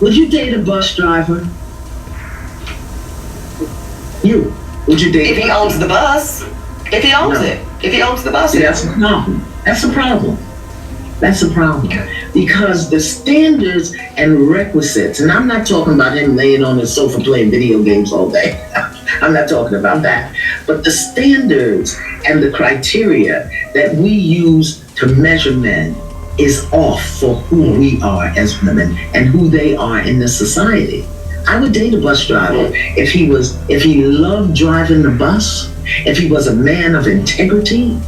Would you date a bus driver? You. Would you date? If he owns the bus. If he owns it. If he owns the bus. See, that's a problem. That's a problem. That's a problem. Because the standards and requisites, and I'm not talking about him laying on his sofa playing video games all day. I'm not talking about that. But the standards and the criteria that we use to measure men is off for who we are as women and who they are in this society. I would date a bus driver if he loved driving the bus, if he was a man of integrity.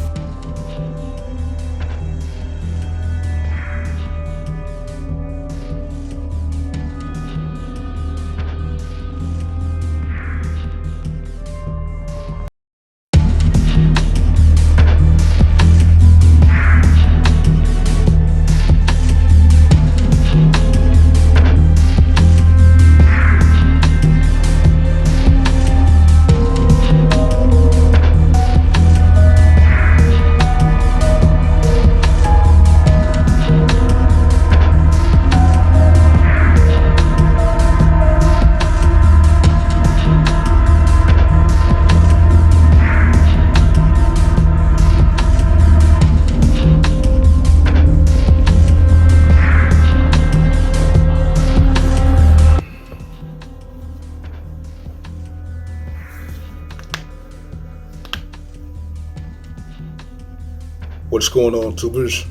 What's going on, tubers?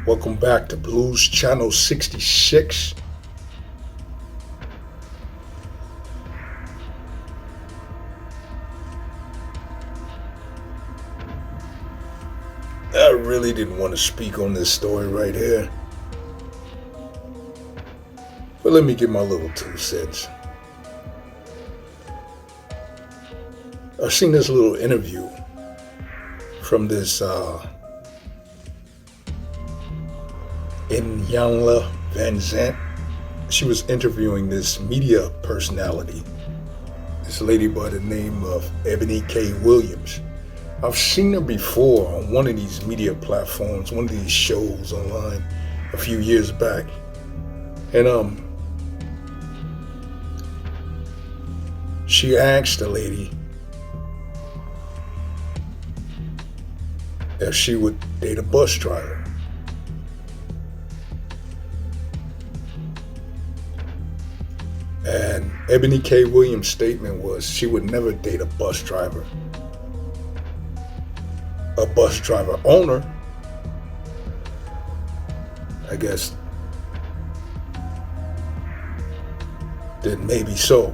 Welcome back to Blues Channel 66. I really didn't want to speak on this story right here, but let me give my little 2 cents. I've seen this little interview from this Iyanla Vanzant. She was interviewing this media personality, this lady by the name of Eboni K. Williams. I've seen her before on one of these media platforms, one of these shows online a few years back. And she asked the lady if she would date a bus driver. And Eboni K. Williams' statement was she would never date a bus driver. A bus driver owner, I guess, then maybe so.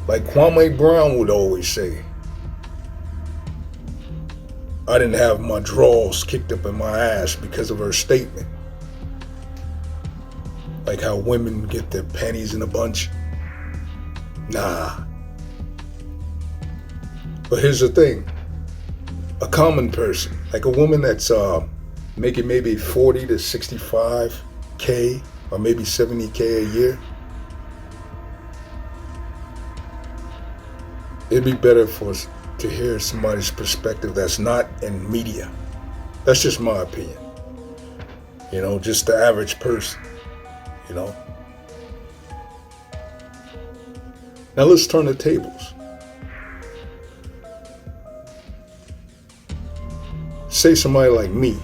Like Kwame Brown would always say, I didn't have my drawers kicked up in my ass because of her statement. Like how women get their panties in a bunch. Nah. But here's the thing. A common person, like a woman that's making maybe 40 to 65K or maybe 70K a year, it'd be better for us to hear somebody's perspective that's not in media. That's just my opinion. You know, just the average person. You know. Now let's turn the tables. Say somebody like me,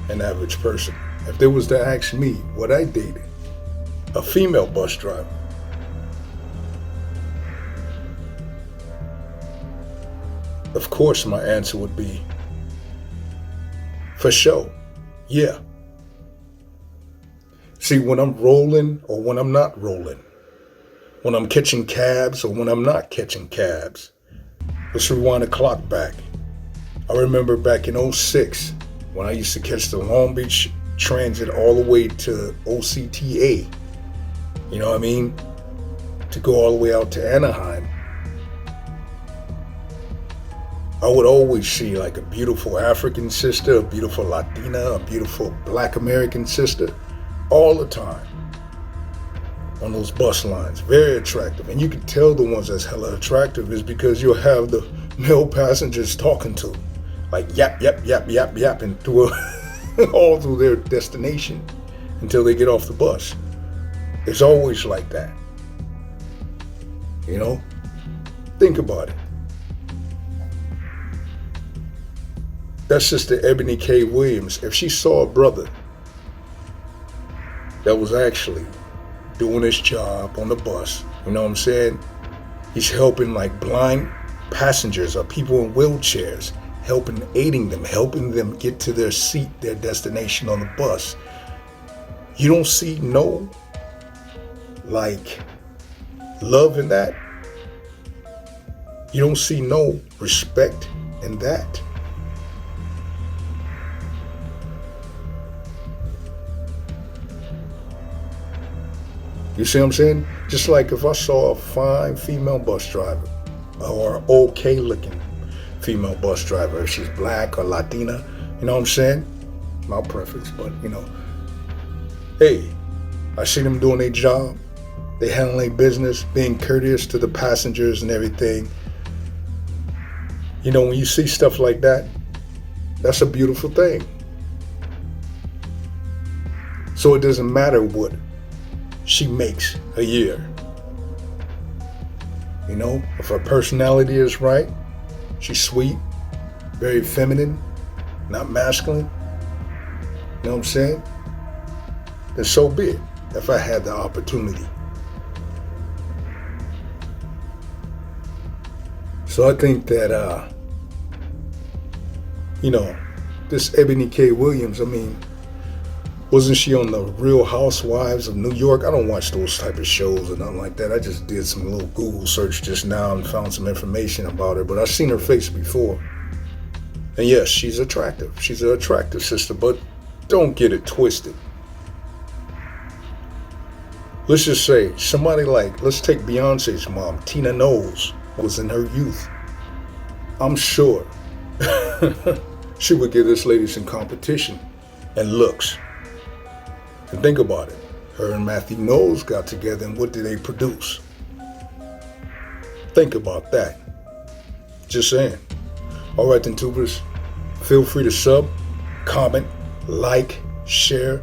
an average person, if they was to ask me what I dated, a female bus driver, of course my answer would be, for sure, yeah. See, when I'm rolling or when I'm not rolling, when I'm catching cabs or when I'm not catching cabs, let's rewind the clock back. I remember back in 06 when I used to catch the Long Beach Transit all the way to OCTA, you know what I mean? To go all the way out to Anaheim. I would always see like a beautiful African sister, a beautiful Latina, a beautiful Black American sister, all the time on those bus lines. Very attractive. And you can tell the ones that's hella attractive is because you'll have the male passengers talking to them. Like yap, yap, yap, yap, yap, and through all through their destination. until they get off the bus. It's always like that. You know? Think about it. That sister Eboni K. Williams, if she saw a brother that was actually doing his job on the bus, you know what I'm saying? He's helping like blind passengers or people in wheelchairs, aiding them, helping them get to their seat, their destination on the bus. You don't see no like love in that. You don't see no respect in that. You see what I'm saying? Just like if I saw a fine female bus driver or an okay looking female bus driver, if she's black or Latina, you know what I'm saying? My preference, but you know, hey, I see them doing their job. They handle their business, being courteous to the passengers and everything. You know, when you see stuff like that, that's a beautiful thing. So it doesn't matter what she makes a year. You know, if her personality is right, she's sweet, very feminine, not masculine, you know what I'm saying? Then so be it, if I had the opportunity. So I think that, you know, this Eboni K. Williams, I mean, wasn't she on the Real Housewives of New York? I don't watch those type of shows or nothing like that. I just did some little Google search just now and found some information about her, but I've seen her face before. And yes, she's attractive. She's an attractive sister, but don't get it twisted. Let's just say somebody like, let's take Beyonce's mom, Tina Knowles, was in her youth. I'm sure she would give this lady some competition and looks. And think about it. Her and Matthew Knowles got together, and what did they produce? Think about that. Just saying. All right, then, tubers. Feel free to sub, comment, like, share,